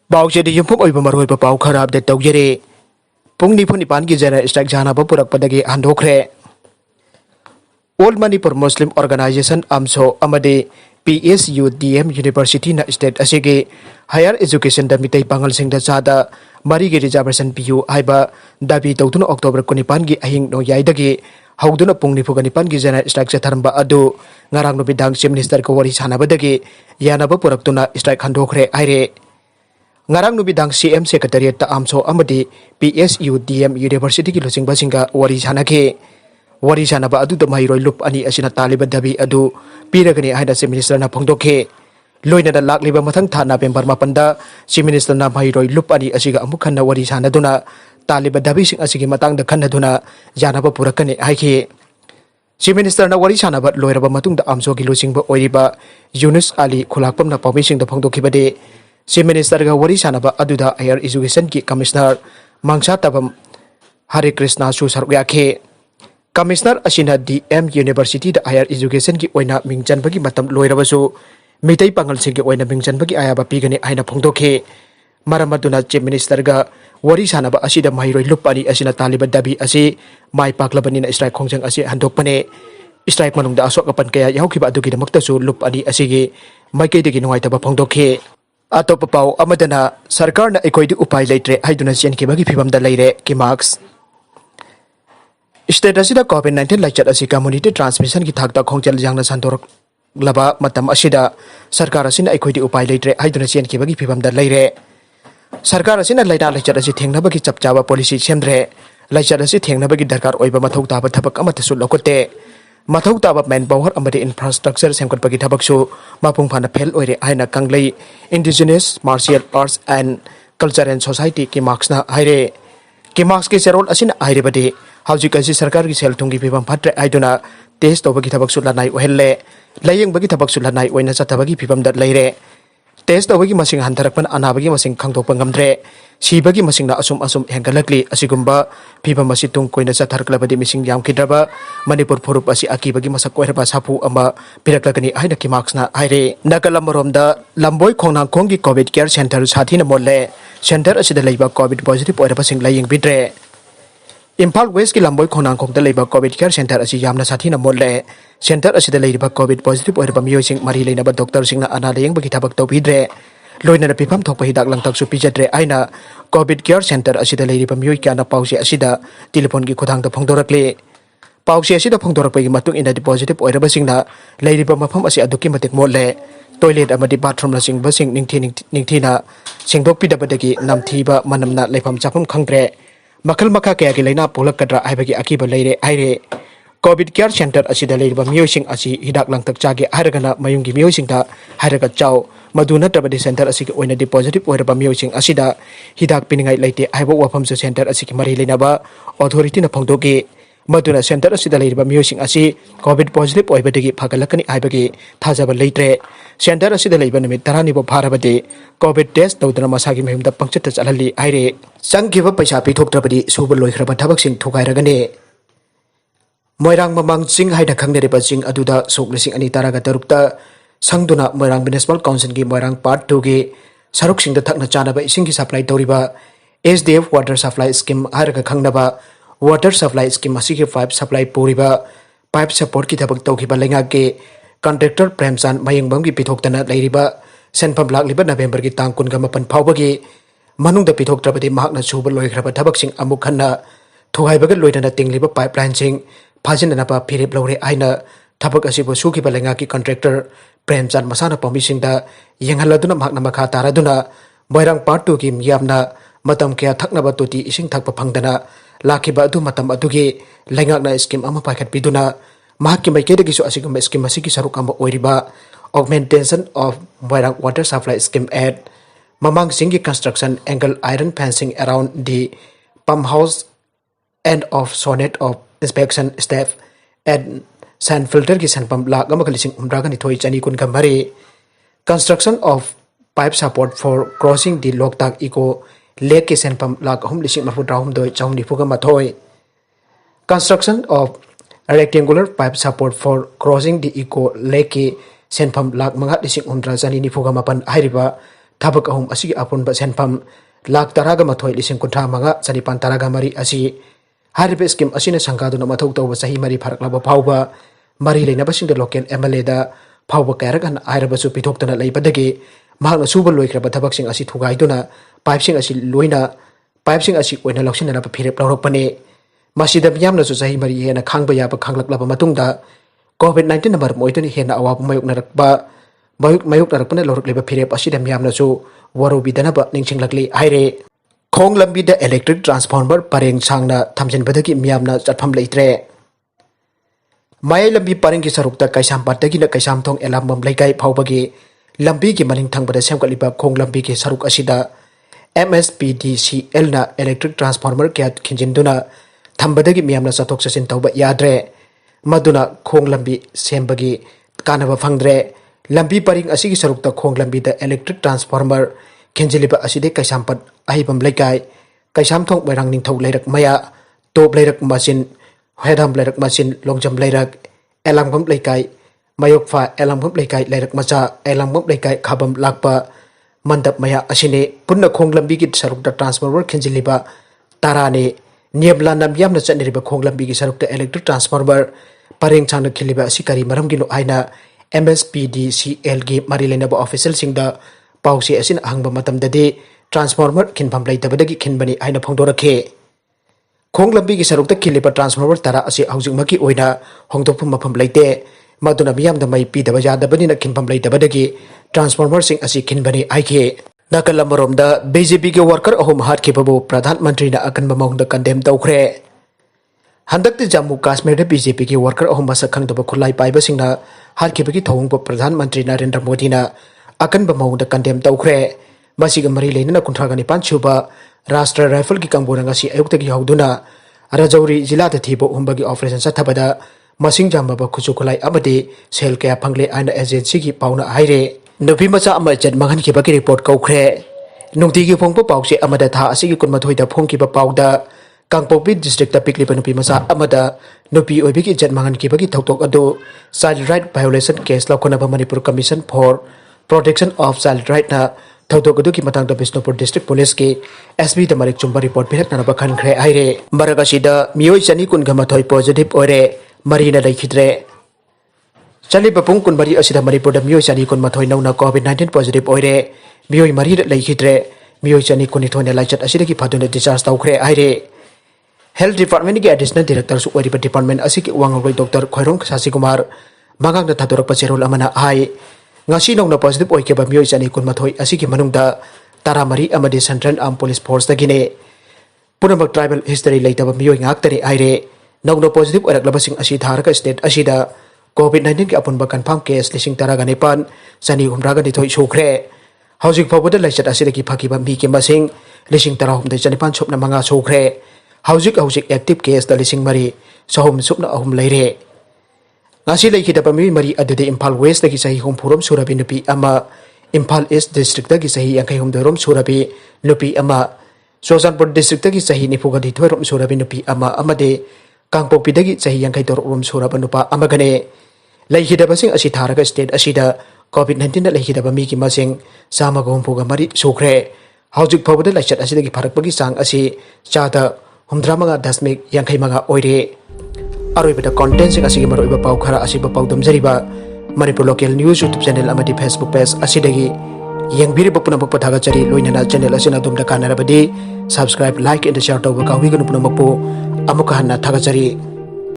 ꯄꯥꯎꯆꯦꯗ ꯌꯨꯝꯐꯝ ꯑꯣꯏꯕ ꯃꯔꯨꯑꯣꯏꯕ ꯄꯥꯎ ꯈꯔ ꯑꯞꯗꯦꯠ ꯇꯧꯖꯔꯤ꯫ ꯄꯨꯡ 9:09ꯒꯤ ꯖꯦꯅꯔꯦꯜ ꯁ꯭ꯇ꯭ꯔꯥꯏꯛ ꯁꯥꯟꯅꯕ ꯄꯨꯔꯛꯄꯗꯒꯤ ꯍꯟꯗꯣꯛꯈ꯭ꯔꯦ꯫ ꯑꯣꯜ ꯃꯅꯤꯄꯨꯔ ꯃꯨꯁꯂꯤꯝ ꯑꯣꯔꯒꯅꯥꯏꯖꯦꯁꯟ ꯑꯝꯁꯣ ꯑꯃꯗꯤ PSUDM ꯌꯨꯅꯤꯚꯔꯁꯤꯇꯤꯅ ꯁ꯭ꯇꯦꯠ ꯑꯁꯤꯒꯤ ꯍꯥꯌꯔ ꯑꯦꯖꯨꯀꯦꯁꯟꯗ ꯃꯤꯇꯩ ꯄꯥꯡꯒꯜꯁꯤꯡꯗ ꯆꯥꯗ 4ꯒꯤ ꯔꯤꯖꯥꯔꯕꯦꯁꯟ ꯄꯤꯌꯨ ꯍꯥꯏꯕ ꯗꯥꯕꯤ ꯇꯧꯗꯨꯅ ꯑꯣꯛꯇꯣꯕꯔ 19ꯒꯤ ꯑꯍꯤꯡ ꯅꯣꯡꯌꯥꯏꯗꯒꯤ ꯍꯧꯗꯨꯅ ꯄꯨꯡ 49ꯒꯤ ꯖꯦꯅꯔꯦꯜ ꯁ꯭ꯇ꯭ꯔꯥꯏꯛ ꯆꯠꯊꯔꯝꯕ ꯑꯗꯨ ꯉꯔꯥꯡ ꯅꯨꯃꯤꯗꯥꯡ ꯆꯤꯐ ꯃꯤꯅꯤꯁꯇꯔꯒ ꯋꯥꯔꯤ ꯁꯥꯟꯅꯕꯗꯒꯤ ꯌꯥꯅꯕ ꯄꯨꯔꯛꯇꯨꯅ ꯁ꯭ꯇ꯭ꯔꯥꯏꯛ ꯍꯟꯗꯣꯛꯈ꯭ꯔꯦ ꯍꯥꯏꯔꯦ꯫ ngarang nubidang CM Secretariat ta amso amadi PSUDM University ki luchingbasinga wari sanake wari sanaba adu da mairoi lup ani asina taliba dabi adu piragani haida Chief Minister na phongdokhe loina da lakliba mathang tha November 8da Chief Minister na mairoi lup ani asiga amuk khanna wari sanaduna taliba dabi sing asigi matang da khanaduna janaba purakani haiki Chief Minister na wari sanaba loiraba matung da amso ki luchingba oiriba Yunus Ali khulakpam na pawmising da phongdokhibade Chief Minister ga wari sanaba aduda Higher Education ki Commissioner Mangsa Tabam Hare Krishna su saruk yakhe Commissioner asina DM University da Higher Education ki oina mingchan bagi matam loirabasu mitai pangal sing ki oina mingchan bagi ayaba pigani aina phongdokhe maramaduna Chief Minister ga wari sanaba asida mairoi lupani asina taliba dabi asi mai paklabani na strike khongjang asi handokpane strike manungda asok apan kaya yahokhiba adugi damakta su lupani asigi maikei degi nungaitaba phongdokhe atop pau amadana sarkar na ekhoi upai leitre haiduna sian ki bagi phibam da leire ki marks state asida COVID-19 laichat asi community transmission ki thakta khongchal jangna santorok laba matam asida sarkar asina ekhoi upai leitre haiduna sian ki bagi phibam da leire sarkar asina laida laichat asi thengna bagi chapchaba policy semdre laichat asi thengna bagi darkar oiba mathau taba thabak amata su lokote mathau taba manpower amadi infrastructure semkot bagi thabak su mapung phana phel oire aina kanglei indigenous martial arts and culture and society ki marks na haire ki marks ke serol asina haire bade hauji kasi sarkar ki sel thungi bibam phatre aiduna test to bagi thabak su lanai ohelle layeng bagi thabak su lanai oina chathabagi bibam da leire test to bagi masing hantarakpan anabagi masing khangtokpa ngamdre sibagi masing na asum hengalakli asigumba bibam asitung koina chatharklabadi mising yamkidraba manipur phorup asi akibagi masak koiraba sapu ama piraklagani aina ki marks na haire nakalamoromda lamboi khongnang khonggi covid care center sathina molle center asida leiba covid positive oiraba sing layeng bidre Imphal West ki lamboi khonang khongda leiba covid care center asi yamna sathina molle center asida leiba covid positive oiraba miyoi sing mari leinaba doctor singna ana layeng bagi thabak tawbidre loina na pifam thokpa hidak langtak su pijadre aina covid care center asida leiba miyoi kana pause asida telephone ki khothang da phongdorakle pause asida phongdorakpagi matung ina positive oiraba singna leiriba mafam asi aduki matik molle toilet amadi bathroom la sing basing ningthina singdok pidabadagi namthiba manamna leifam chapam khangdre makal makha kaya ki laina polakadra aibagi akiba leire aire covid care center asida leiriba miyosing asi hidak langtak chage haragana mayunggi miyosing da haraga chaw maduna tabadi center asiki oina positive oiraba miyosing asida hidak piningai leite aibo wafam su center asiki mari leinaba authority na phongdogi maduna center asida leiriba miyosing asi covid positive oibadagi phagalakani aibagi thajaba leitre center asida leiba numit 10 bo pharabadi covid test tawdana masagi mahimda pangchata chalali aire sangkiba paisa pithoktrabadi suba loikhra thabak sing thugairagane moirang mamang sing haida khangnere ba sing aduda sok lising ani taraga tarukta sangduna moirang municipal council gi moirang part 2 gi saruk sing da thakna chanaba ising gi supply tawriba SDF water supply scheme haraga khangnaba water supply scheme asigi pipe supply puriba pipe support ki thabak tawkhiba lenga ke contractor Premchan mayingbam gi pithoktana leiriba senpham lakliba November gi tang 18 phawbagi manungda pithoktrabadi mahakna suba loikhra thabak sing amuk khanna thuhaibaga loidana tingliba pipeline sing phajinana pa phirip lore aina thabak asibu suki balenga ki contractor Premchan masana permission da yenghaladuna mahakna makha taraduna moirang part 2 ki yamna matam kya thakna ba toti ising thakpa phangdana lakhiba adu matam adugi lengakna scheme ama pakhat biduna mahakki maikede gisu asigum scheme asiki saruk amba oiriba augmentation of moirang water supply scheme aid mamang singi construction angle iron fencing around the pump house end of sonnet of inspection staff and sand filter ki sand pump lak amaka lising umragani thoi chani kun gamari construction of pipe support for crossing the loktak eco lake ki sand pump lak hum lising mafu drawum doi chawni fuga mathoi construction of rectangular pipe support for crossing the eco lake ki sand pump lak manga lising umdra chani ni fuga mapan hairiba ꯊꯕꯛ ꯑꯍꯨꯝ ꯑꯁꯤꯒꯤ ꯑꯄꯨꯟꯕ ꯁꯦꯟꯐꯝ ꯂꯥꯛ 13,35,135 ꯃꯔꯤ ꯑꯁꯤ ꯍꯥꯏꯔꯤꯕ scheme ꯑꯁꯤꯅ ꯁꯪꯒꯥꯗꯨꯅ ꯃꯊꯧ ꯇꯧꯕ ꯆꯍꯤ 4 ꯐꯥꯔꯛꯂꯕ ꯐꯥꯎꯕ ꯃꯔꯤ ꯂꯩꯅꯕꯁꯤꯡꯗ ꯂꯣꯀꯦꯜ MLAꯗ ꯐꯥꯎꯕ ꯀꯌꯥꯔꯛ ꯍꯟꯅ ꯍꯥꯏꯔꯕꯁꯨ ꯄꯤꯊꯣꯛꯇꯅ ꯂꯩꯕꯗꯒꯤ ꯃꯍꯥꯛꯅ ꯁꯨꯕ ꯂꯣꯏꯈ꯭ꯔꯕ ꯊꯕꯛꯁꯤꯡ ꯑꯁꯤ ꯊꯨꯒꯥꯏꯗꯨꯅ ꯄꯥꯏꯞꯁꯤꯡ ꯑꯁꯤ ꯑꯣꯏꯅ ꯂꯧꯁꯤꯟꯅꯅꯕ ꯐꯤꯔꯦꯞ ꯂꯧꯔꯛꯄꯅꯤ ꯃꯁꯤꯗ ꯃꯤꯌꯥꯝꯅꯁꯨ ꯆꯍꯤ 4 ꯍꯦꯟꯅ ꯈꯥꯡꯕ ꯌꯥꯕ ꯈꯪꯂꯛꯂꯕ ꯃꯇꯨꯡꯗ COVID-19ꯅ ꯃꯔꯝ ꯑꯣꯏꯗꯨꯅ ꯍꯦꯟꯅ ꯑꯋꯥꯕ ꯃꯥꯌꯣꯛꯅꯔꯛꯄꯅ ꯂꯧꯔꯛꯂꯤꯕ ꯐꯤꯔꯦꯞ ꯑꯁꯤꯗ ꯃꯤꯌꯥꯝꯅꯁꯨ ꯋꯥꯔꯧꯕꯤꯗꯅꯕ ꯅꯤꯡꯁꯤꯡꯂꯛꯂꯤ ꯍꯥꯏꯔꯦ ꯈꯣꯡ ꯂꯝꯕꯤꯗ ꯏꯂꯦꯛꯇ꯭ꯔꯤꯛ ꯇ꯭ꯔꯥꯟꯁꯐꯣꯔꯃꯔ ꯄꯔꯦꯡ ꯁꯥꯡꯅ ꯊꯝꯖꯤꯟꯕꯗꯒꯤ ꯃꯤꯌꯥꯝꯅ ꯆꯠꯐꯝ ꯂꯩꯇ꯭ꯔꯦ ꯃꯌꯥꯏ ꯂꯝꯕꯤ ꯄꯔꯦꯡꯒꯤ ꯁꯔꯨꯛꯇ ꯀꯩꯁꯥꯝꯄꯥꯠꯇꯒꯤꯅ ꯀꯩꯁꯥꯝꯊꯣꯡ ꯑꯦꯂꯥꯝꯕꯝ ꯂꯩꯀꯥꯏ ꯐꯥꯎꯕꯒꯤ ꯂꯝꯕꯤꯒꯤ ꯃꯅꯤꯡ ꯊꯪꯕꯗ ꯁꯦꯝꯒꯠꯂꯤꯕ ꯈꯣꯡ ꯂꯝꯕꯤꯒꯤ ꯁꯔꯨꯛ ꯑꯁꯤꯗ MSPDCLꯅ ꯏꯂꯦꯛꯇ꯭रिꯛ ꯇ꯭ꯔꯥꯟꯁꯐꯣꯔꯃꯔ ꯀꯌꯥ ꯈꯤꯟꯖꯤꯟꯗꯨꯅ ꯊꯝꯕꯗꯒꯤ ꯃꯤꯌꯥꯝꯅ ꯆꯠꯊꯣꯛ ꯆꯠꯁꯤꯟ ꯇꯧꯕ ꯌꯥꯗ꯭ꯔꯦ ꯃꯗꯨꯅ ꯈꯣꯡ ꯂꯝꯕꯤ ꯁꯦꯝꯕꯒꯤ ꯀꯥꯟꯅꯕ ꯐꯪꯗ꯭ꯔꯦ ꯂꯝꯕꯤ ꯄꯔꯦꯡ ꯑꯁꯤꯒꯤ ꯁꯔꯨꯛꯇ ꯈꯣꯡ ꯂꯝꯕꯤꯗ ꯏꯂꯦꯛꯇ꯭रिꯛ ꯇ꯭ꯔꯥꯟꯁꯐꯣꯔꯃꯔ ꯈꯤꯟꯖꯤꯜꯂꯤꯕ ꯑꯁꯤꯗꯤ ꯀꯩꯁꯥꯝꯄꯥꯠ ꯑꯍꯤꯕꯝ ꯂꯩꯀꯥꯏ ꯀꯩꯁꯥꯝꯊꯣꯡ ꯃꯣꯏꯔꯥꯡ ꯅꯤꯡꯊꯧ ꯂꯩꯔꯛ ꯃꯌꯥ ꯇꯣꯞ ꯂꯩꯔꯛ ꯃꯆꯤꯟ ꯍꯦꯗꯥꯝ ꯂꯩꯔꯛ ꯃꯆꯤन लोंजम लैरक एलांगम लेकाई मयोकफा एलांगम लेकाई लैरक मचा एलांगम लेकाई खाबम लाकपा मंडप मया असिने पुन्ना खोंगलंबी की सरुकता ट्रांसफॉर्मर खिंजिलिबा ताराने नियमला नमयामना चनिरिबा खोंगलंबी की सरुकता इलेक्ट्रिक ट्रांसफॉर्मर परेंग चांगना खिलिबा असिकारी मरमगिनो आइना MSPDCL की मरी लेनबा ऑफिशियल सिंगदा पाउसे असिन हंगबा मतमददि ट्रांसफॉर्मर खिनफम लैतबदगी खिनबनी आइना फोंदोरखे खोंगलंबी की सरुकता खिलिबा ट्रांसफॉर्मर तारा असि हौजिकमकी ओइना होंदोकफम मफम लैते मदुना मियामदा मई पीदबा यादबनिना खिनफम लैतबदगी ट्रांसफॉर्मर सिंग असि खिनबनी आइखे नकल अमरोमदा BJP के वर्कर अहुम हाटखिबबु प्रधानमंत्री ना अकनबा मौंगदा कंडेम तौखरे हंदक्ति जम्मू काश्मीर BJP के वर्कर अहुम मसक खंगदबा खुलाई पाइबसिंगना हाटखिबगी थौंगबा प्रधानमंत्री नरेंद्र मोदी ना अकनबा मौंगदा कंडेम तौखरे मसिगा मरी लेना 95 सुबा राष्ट्र राइफल की कंबोरंगासी अयुक्तगी हौदुना राजौरी जिला थीबो हुंबगी ऑपरेशन सथबदा मसिंग जामबा खुचु खुलाई अमदि सेल कया फंगले आइन एजेंसी की पाउना हाइरे नुपी मचा अमा जत मंगन की बकी रिपोर्ट कौखरे नुंगती की फोंगपो पाउसे अमदा था असिगी कुनमथोइदा फोंगकीबा पाउदा कांगपोपी डिस्ट्रिक्ट पिकलिबा नुपी मचा अमदा नुपी ओइबिगी जत मंगन की बकी थौतोक अदो चाइल्ड राइट वायोलेशन केस लौखनबा Manipur commission for protection of child right ना थौतोक अदो की मतंग बिष्णुपुर डिस्ट्रिक्ट पुलिस के SB द मरिक चुंबा रिपोर्ट पिरकनबा खनखरे आइरे मरगसिदा मियोय चनी कुनगमथोइ पॉजिटिव ओरे मरीना लैखिद्रे चलिबा पुंग कुनबरी असिदा मणिपुर मियोय चनी कुनमथोइ नौना COVID-19 पॉजिटिव ओरे मियोय मरी लैखिद्रे मियोय चनी कुनिथोइना लाइचत असिदगी फदुना डिस्चार्ज तौखरे आइरे हेल्थ डिपार्टमेंट के एडिशनल डायरेक्टर सु ओरिबा डिपार्टमेंट असिकी वांगलोय डॉक्टर खैरों सासी कुमार मांगांगदा थादोरकपा चेरोल अमना high ngasi nongna positive oikeba mioi chani kunmathoi asigi manungda taramari amadi central armed police force dagine punamak tribal history leitaba mioi ngak tari aire nongna positive oiraklabasing asi tharaka state asida COVID-19 ki apunba confirm case lising taraga nepan chani humraga ni thoi sukre haujik phawbada laichat asida ki phakiba mi ki masing lising tarahum dai chani pan chopna manga sukre haujik active case da lising mari sahum supna ahum leire ngasi leikidaba mi mari adude Imphal West dagi sahi humpurom surabi nupi ama Imphal East district dagi sahi yankai humdorom surabi nupi ama Sosanpur district dagi sahi nipugadi thoirom surabi nupi ama amade Kangpokpi dagi sahi yankai dorom suraba nupa amagane leikidaba sing asi tharaga state asida COVID-19 na leikidaba mi ki masing sama gompuga mari sukre haujik phawbada laichat asidagi pharakpagi sang asi chada humdramanga dasmik yankai manga oire अरोइबदा content सिंग असिगी मरोइबा पाउ खरा असिबा पाउ दमजरिबा Manipur local news YouTube channel अमदी फेसबुक पेज असिदगी यंगबिरिबा पुनमक पथागा चरी लोइनना चैनल असिना दुमदा कानरबदी सब्सक्राइब लाइक एंड शेयर तौबा काविगनु पुनमकपो अमुका हन्ना थागा चरी